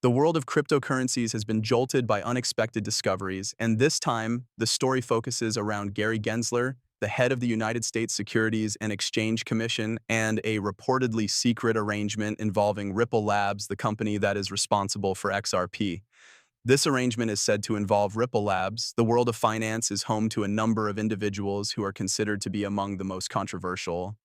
The world of cryptocurrencies has been jolted by unexpected discoveries, and this time, the story focuses around Gary Gensler, the head of the United States Securities and Exchange Commission, and a reportedly secret arrangement involving Ripple Labs, the company that is responsible for XRP. This arrangement is said to involve Ripple Labs. The world of finance is home to a number of individuals who are considered to be among the most controversial.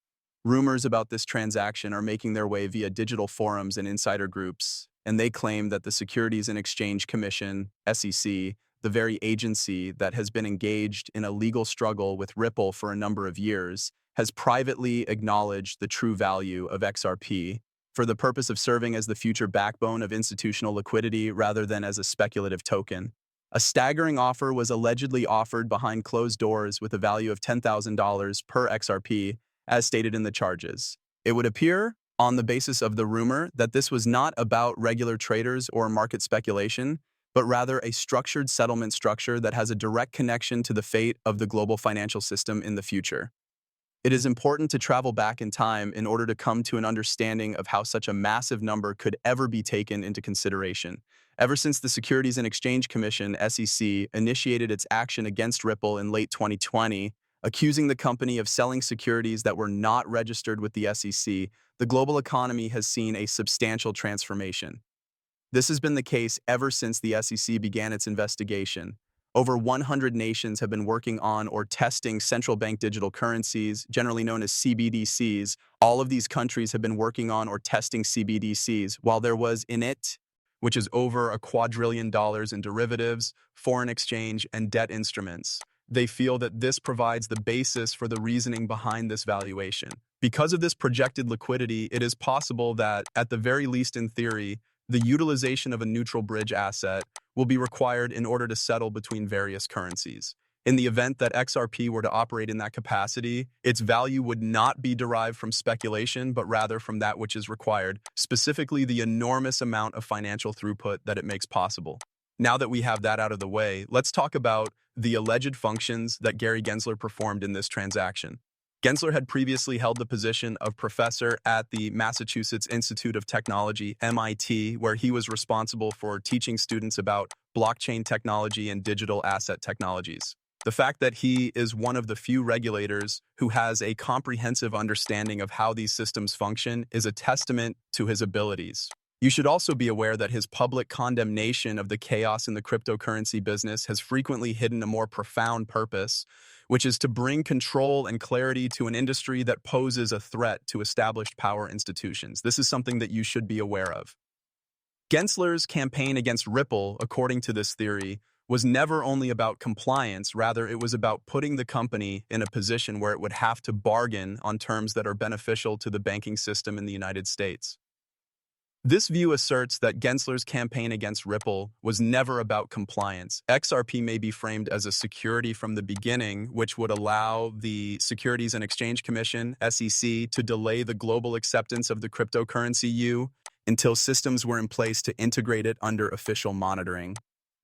Rumors about this transaction are making their way via digital forums and insider groups, and they claim that the Securities and Exchange Commission, SEC, the very agency that has been engaged in a legal struggle with Ripple for a number of years, has privately acknowledged the true value of XRP for the purpose of serving as the future backbone of institutional liquidity rather than as a speculative token. A staggering offer was allegedly offered behind closed doors with a value of $10,000 per XRP, as stated in the charges. It would appear, on the basis of the rumor, that this was not about regular traders or market speculation, but rather a structured settlement structure that has a direct connection to the fate of the global financial system in the future. It is important to travel back in time in order to come to an understanding of how such a massive number could ever be taken into consideration. Ever since the Securities and Exchange Commission, SEC, initiated its action against Ripple in late 2020, accusing the company of selling securities that were not registered with the SEC, the global economy has seen a substantial transformation. This has been the case ever since the SEC began its investigation. Over 100 nations have been working on or testing central bank digital currencies, generally known as CBDCs. All of these countries have been working on or testing CBDCs, while there was in it, which is over $1 quadrillion in derivatives, foreign exchange, and debt instruments. They feel that this provides the basis for the reasoning behind this valuation. Because of this projected liquidity, it is possible that, at the very least in theory, the utilization of a neutral bridge asset will be required in order to settle between various currencies. In the event that XRP were to operate in that capacity, its value would not be derived from speculation, but rather from that which is required, specifically the enormous amount of financial throughput that it makes possible. Now that we have that out of the way, let's talk about the alleged functions that Gary Gensler performed in this transaction. Gensler had previously held the position of professor at the Massachusetts Institute of Technology, MIT, where he was responsible for teaching students about blockchain technology and digital asset technologies. The fact that he is one of the few regulators who has a comprehensive understanding of how these systems function is a testament to his abilities. You should also be aware that his public condemnation of the chaos in the cryptocurrency business has frequently hidden a more profound purpose, which is to bring control and clarity to an industry that poses a threat to established power institutions. This is something that you should be aware of. Gensler's campaign against Ripple, according to this theory, was never only about compliance, rather it was about putting the company in a position where it would have to bargain on terms that are beneficial to the banking system in the United States. This view asserts that Gensler's campaign against Ripple was never about compliance. XRP may be framed as a security from the beginning, which would allow the Securities and Exchange Commission, SEC, to delay the global acceptance of the cryptocurrency U until systems were in place to integrate it under official monitoring.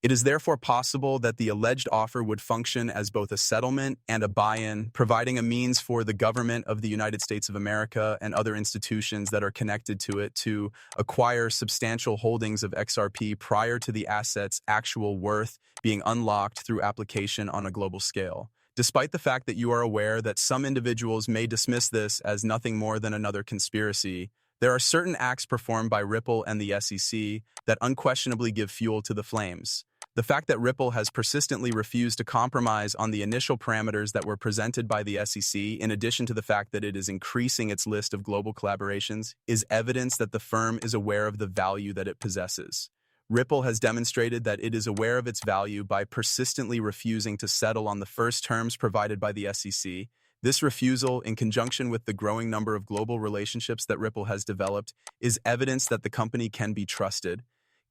It is therefore possible that the alleged offer would function as both a settlement and a buy-in, providing a means for the government of the United States of America and other institutions that are connected to it to acquire substantial holdings of XRP prior to the asset's actual worth being unlocked through application on a global scale. Despite the fact that you are aware that some individuals may dismiss this as nothing more than another conspiracy, there are certain acts performed by Ripple and the SEC that unquestionably give fuel to the flames. The fact that Ripple has persistently refused to compromise on the initial parameters that were presented by the SEC, in addition to the fact that it is increasing its list of global collaborations, is evidence that the firm is aware of the value that it possesses. Ripple has demonstrated that it is aware of its value by persistently refusing to settle on the first terms provided by the SEC. This refusal, in conjunction with the growing number of global relationships that Ripple has developed, is evidence that the company can be trusted.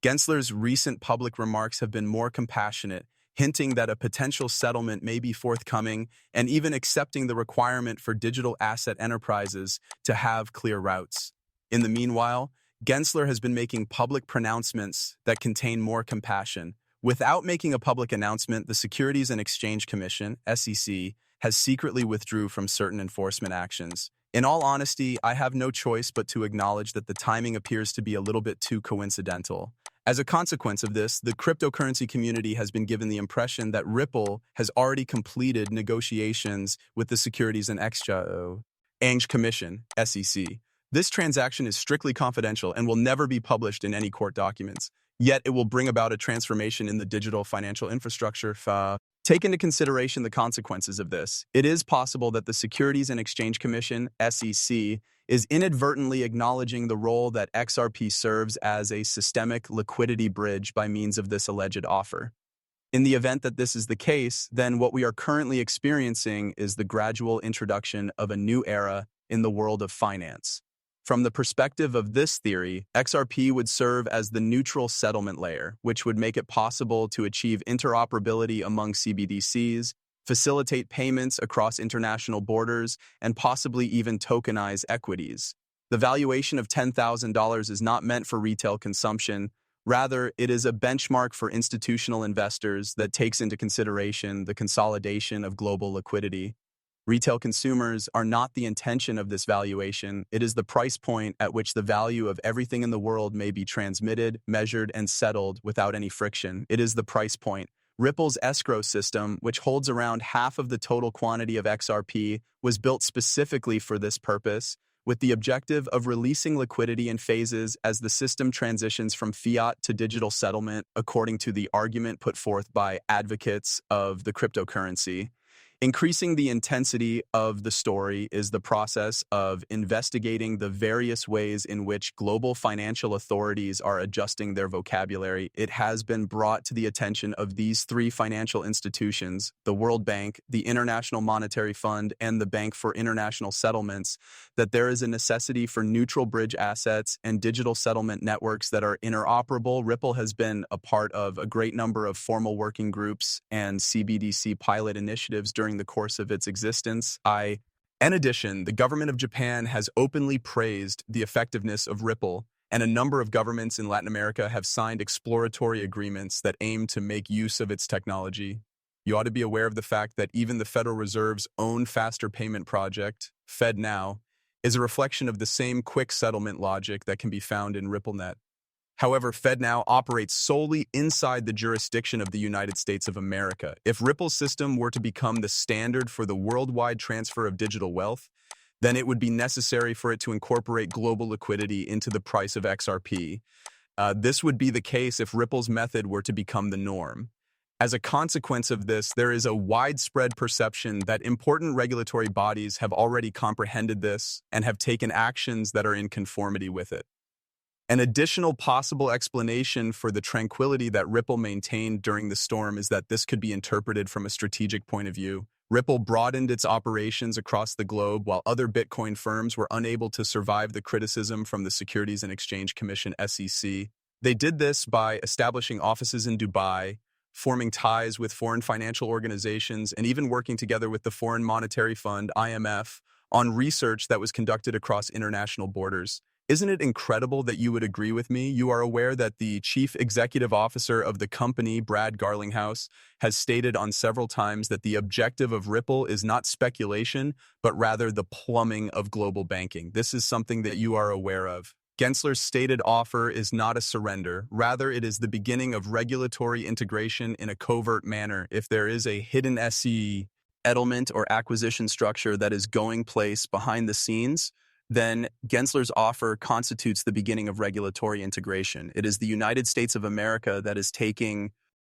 Gensler's recent public remarks have been more compassionate, hinting that a potential settlement may be forthcoming and even accepting the requirement for digital asset enterprises to have clear routes. In the meanwhile, Gensler has been making public pronouncements that contain more compassion. Without making a public announcement, the Securities and Exchange Commission, SEC, has secretly withdrew from certain enforcement actions. In all honesty, I have no choice but to acknowledge that the timing appears to be a little bit too coincidental. As a consequence of this, the cryptocurrency community has been given the impression that Ripple has already completed negotiations with the Securities and Exchange Commission, SEC. This transaction is strictly confidential and will never be published in any court documents. Yet it will bring about a transformation in the digital financial infrastructure. Take into consideration the consequences of this. It is possible that the Securities and Exchange Commission, SEC, is inadvertently acknowledging the role that XRP serves as a systemic liquidity bridge by means of this alleged offer. In the event that this is the case, then what we are currently experiencing is the gradual introduction of a new era in the world of finance. From the perspective of this theory, XRP would serve as the neutral settlement layer, which would make it possible to achieve interoperability among CBDCs, facilitate payments across international borders, and possibly even tokenize equities. The valuation of $10,000 is not meant for retail consumption. Rather, it is a benchmark for institutional investors that takes into consideration the consolidation of global liquidity. Retail consumers are not the intention of this valuation. It is the price point at which the value of everything in the world may be transmitted, measured, and settled without any friction. It is the price point. Ripple's escrow system, which holds around half of the total quantity of XRP, was built specifically for this purpose, with the objective of releasing liquidity in phases as the system transitions from fiat to digital settlement, according to the argument put forth by advocates of the cryptocurrency. Increasing the intensity of the story is the process of investigating the various ways in which global financial authorities are adjusting their vocabulary. It has been brought to the attention of these three financial institutions, the World Bank, the International Monetary Fund, and the Bank for International Settlements, that there is a necessity for neutral bridge assets and digital settlement networks that are interoperable. Ripple has been a part of a great number of formal working groups and CBDC pilot initiatives during the course of its existence. In addition, the government of Japan has openly praised the effectiveness of Ripple, and a number of governments in Latin America have signed exploratory agreements that aim to make use of its technology. You ought to be aware of the fact that even the Federal Reserve's own faster payment project, FedNow, is a reflection of the same quick settlement logic that can be found in RippleNet. However, FedNow operates solely inside the jurisdiction of the United States of America. If Ripple's system were to become the standard for the worldwide transfer of digital wealth, then it would be necessary for it to incorporate global liquidity into the price of XRP. This would be the case if Ripple's method were to become the norm. As a consequence of this, there is a widespread perception that important regulatory bodies have already comprehended this and have taken actions that are in conformity with it. An additional possible explanation for the tranquility that Ripple maintained during the storm is that this could be interpreted from a strategic point of view. Ripple broadened its operations across the globe while other Bitcoin firms were unable to survive the criticism from the Securities and Exchange Commission, SEC. They did this by establishing offices in Dubai, forming ties with foreign financial organizations, and even working together with the Foreign Monetary Fund, IMF, on research that was conducted across international borders. Isn't it incredible that you would agree with me? You are aware that the chief executive officer of the company, Brad Garlinghouse, has stated on several times that the objective of Ripple is not speculation, but rather the plumbing of global banking. This is something that you are aware of. Gensler's stated offer is not a surrender. Rather, it is the beginning of regulatory integration in a covert manner. If there is a hidden SE settlement or acquisition structure that is going place behind the scenes, then Gensler's offer constitutes the beginning of regulatory integration. It is the United States of America that is taking